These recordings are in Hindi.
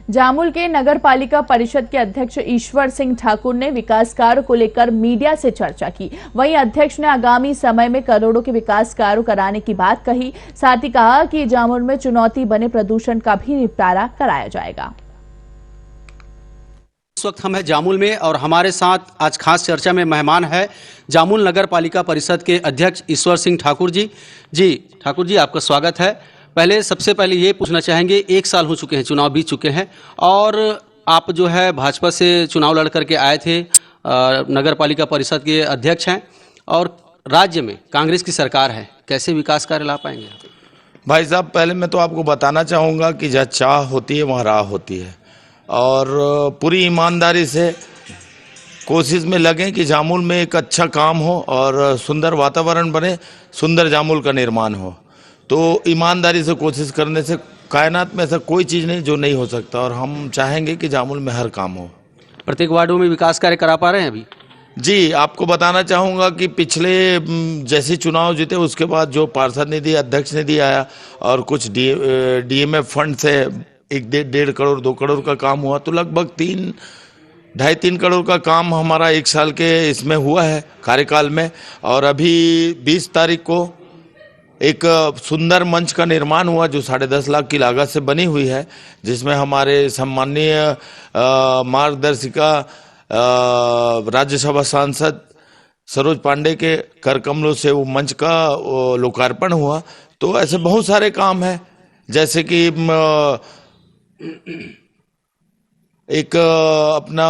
जामुल के नगर पालिका परिषद के अध्यक्ष ईश्वर सिंह ठाकुर ने विकास कार्यों को लेकर मीडिया से चर्चा की। वहीं अध्यक्ष ने आगामी समय में करोड़ों के विकास कार्य कराने की बात कही। साथ ही कहा कि जामुल में चुनौती बने प्रदूषण का भी निपटारा कराया जाएगा। इस वक्त हम हैं जामुल में और हमारे साथ आज खास चर्चा में मेहमान है जामुल नगर पालिका परिषद के अध्यक्ष ईश्वर सिंह ठाकुर जी। ठाकुर जी, आपका स्वागत है। सबसे पहले ये पूछना चाहेंगे, 1 साल हो चुके हैं, चुनाव बीत चुके हैं और आप जो है भाजपा से चुनाव लड़ करके आए थे, नगर पालिका परिषद के अध्यक्ष हैं और राज्य में कांग्रेस की सरकार है, कैसे विकास कार्य ला पाएंगे? भाई साहब, पहले मैं तो आपको बताना चाहूँगा कि जहाँ चाह होती है वहाँ राह होती है और पूरी ईमानदारी से कोशिश में लगें कि जामुल में एक अच्छा काम हो और सुंदर वातावरण बने, सुंदर जामुल का निर्माण हो। तो ईमानदारी से कोशिश करने से कायनात में ऐसा कोई चीज़ नहीं जो नहीं हो सकता और हम चाहेंगे कि जामुल में हर काम हो। प्रत्येक वार्डों में विकास कार्य करा पा रहे हैं अभी? जी, आपको बताना चाहूँगा कि पिछले जैसे चुनाव जीते उसके बाद जो पार्षद निधि अध्यक्ष निधि आया और कुछ डीएमएफ फंड से 1.5 करोड़ 2 करोड़ का काम हुआ, तो लगभग 2.5-3 करोड़ का काम हमारा 1 साल के इसमें हुआ है कार्यकाल में। और अभी 20 तारीख को एक सुंदर मंच का निर्माण हुआ जो 10.5 लाख की लागत से बनी हुई है, जिसमें हमारे सम्माननीय मार्गदर्शिका राज्यसभा सांसद सरोज पांडे के कर कमलों से वो मंच का लोकार्पण हुआ। तो ऐसे बहुत सारे काम हैं, जैसे कि एक अपना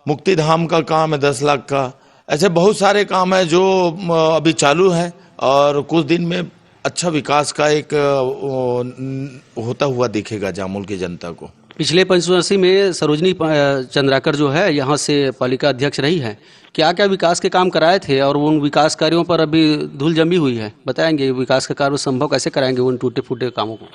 मुक्ति धाम का काम है 10 लाख का। ऐसे बहुत सारे काम है जो अभी चालू हैं और कुछ दिन में अच्छा विकास का एक होता हुआ दिखेगा जामुल की जनता को। पिछले पंचवर्षीय में सरोजनी चंद्राकर जो है यहाँ से पालिका अध्यक्ष रही है, क्या क्या विकास के काम कराए थे और उन विकास कार्यों पर अभी धूल जमी हुई है? बताएंगे विकास का कार्य संभव कैसे कराएंगे उन टूटे फूटे कामों को?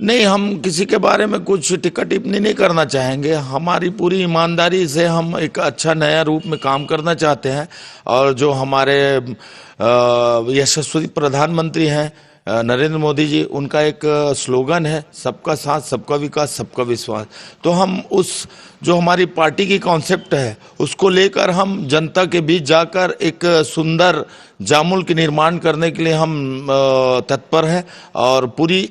नहीं, हम किसी के बारे में कुछ टिक्का टिप्पणी नहीं करना चाहेंगे। हमारी पूरी ईमानदारी से हम एक अच्छा नया रूप में काम करना चाहते हैं और जो हमारे यशस्वी प्रधानमंत्री हैं नरेंद्र मोदी जी, उनका एक स्लोगन है सबका साथ सबका विकास सबका विश्वास। तो हम उस जो हमारी पार्टी की कॉन्सेप्ट है उसको लेकर हम जनता के बीच जाकर एक सुंदर जामुल के निर्माण करने के लिए हम तत्पर हैं और पूरी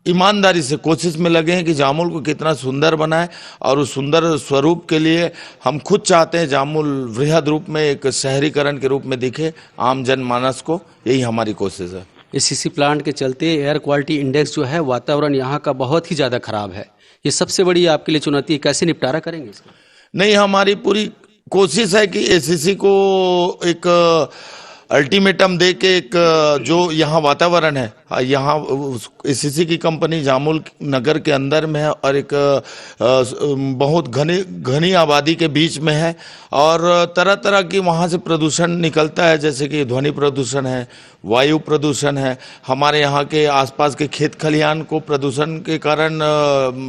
ईमानदारी से कोशिश में लगे हैं कि जामुल को कितना सुंदर बनाए और उस सुंदर स्वरूप के लिए हम खुद चाहते हैं जामुल वृहद रूप में एक शहरीकरण के रूप में दिखे आम जनमानस को। यही हमारी कोशिश है। एसीसी प्लांट के चलते एयर क्वालिटी इंडेक्स जो है वातावरण यहाँ का बहुत ही ज़्यादा खराब है, ये सबसे बड़ी आपके लिए चुनौती है, कैसे निपटारा करेंगे इसका? नहीं, हमारी पूरी कोशिश है कि एसीसी को एक अल्टीमेटम दे के एक जो यहाँ वातावरण है, यहाँ एसीसी की कंपनी जामुल नगर के अंदर में है और एक बहुत घनी आबादी के बीच में है और तरह तरह की वहाँ से प्रदूषण निकलता है, जैसे कि ध्वनि प्रदूषण है, वायु प्रदूषण है। हमारे यहाँ के आसपास के खेत खलिहान को प्रदूषण के कारण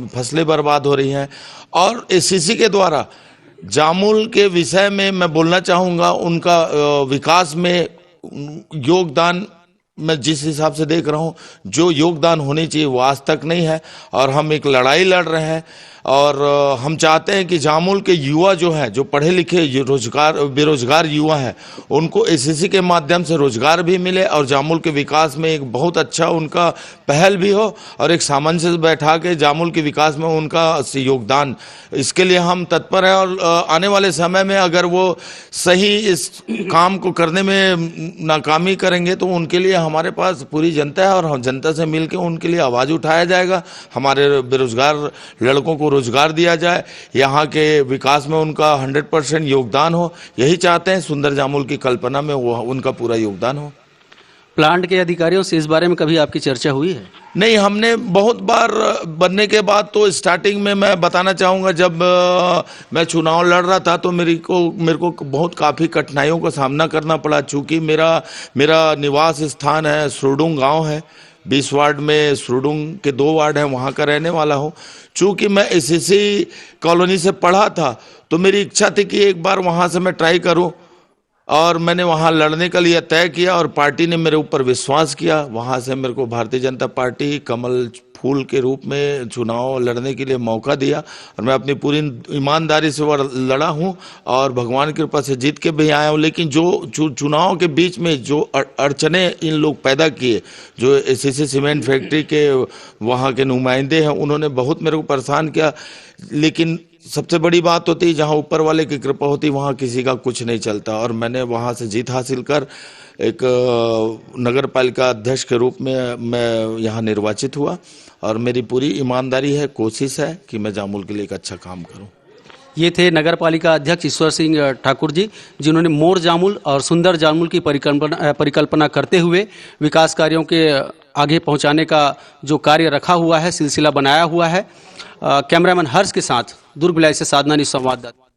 फसलें बर्बाद हो रही हैं और एसीसी के द्वारा जामुल के विषय में मैं बोलना चाहूँगा, उनका विकास में योगदान मैं जिस हिसाब से देख रहा हूँ जो योगदान होनी चाहिए वो आज तक नहीं है और हम एक लड़ाई लड़ रहे हैं और हम चाहते हैं कि जामुल के युवा जो हैं, जो पढ़े लिखे बेरोजगार युवा हैं, उनको एसीसी के माध्यम से रोजगार भी मिले और जामुल के विकास में एक बहुत अच्छा उनका पहल भी हो और एक सामंजस्य बैठा के जामुल के विकास में उनका योगदान, इसके लिए हम तत्पर हैं। और आने वाले समय में अगर वो सही इस काम को करने में नाकामी करेंगे तो उनके लिए हमारे पास पूरी जनता है और जनता से मिलकर उनके लिए आवाज़ उठाया जाएगा। हमारे बेरोजगार लड़कों को रोजगार दिया जाए, यहाँ के विकास में उनका 100% योगदान हो, यही चाहते हैं। सुंदर जामुल की कल्पना में वो उनका पूरा योगदान हो। प्लांट के अधिकारियों से इस बारे में कभी आपकी चर्चा हुई है? नहीं, हमने बहुत बार बनने के बाद तो स्टार्टिंग में मैं बताना चाहूँगा, जब मैं चुनाव लड़ रहा था तो मेरे को बहुत काफ़ी कठिनाइयों का सामना करना पड़ा, चूँकि मेरा निवास स्थान है सुरडुंग गाँव है, 20 वार्ड में सुरडुंग के 2 वार्ड हैं, वहाँ का रहने वाला हूँ। चूँकि मैं एसीसी कॉलोनी से पढ़ा था तो मेरी इच्छा थी कि एक बार वहाँ से मैं ट्राई करूँ और मैंने वहाँ लड़ने का लिए तय किया और पार्टी ने मेरे ऊपर विश्वास किया। वहाँ से मेरे को भारतीय जनता पार्टी कमल फूल के रूप में चुनाव लड़ने के लिए मौका दिया और मैं अपनी पूरी ईमानदारी से वो लड़ा हूं और भगवान की कृपा से जीत के भी आया हूं। लेकिन जो चुनाव के बीच में जो अड़चने इन लोग पैदा किए, जो एसीसी सीमेंट फैक्ट्री के वहाँ के नुमाइंदे हैं, उन्होंने बहुत मेरे को परेशान किया। लेकिन सबसे बड़ी बात होती है जहाँ ऊपर वाले की कृपा होती वहाँ किसी का कुछ नहीं चलता, और मैंने वहाँ से जीत हासिल कर एक नगर पालिका अध्यक्ष के रूप में मैं यहाँ निर्वाचित हुआ और मेरी पूरी ईमानदारी है, कोशिश है कि मैं जामुल के लिए एक अच्छा काम करूँ। ये थे नगर पालिका अध्यक्ष ईश्वर सिंह ठाकुर जी, जिन्होंने मोर जामुल और सुंदर जामुल की परिकल्पना करते हुए विकास कार्यों के आगे पहुंचाने का जो कार्य रखा हुआ है, सिलसिला बनाया हुआ है। कैमरामैन हर्ष के साथ दुर्ग विलाय से साधना न्यूज़ संवाददाता।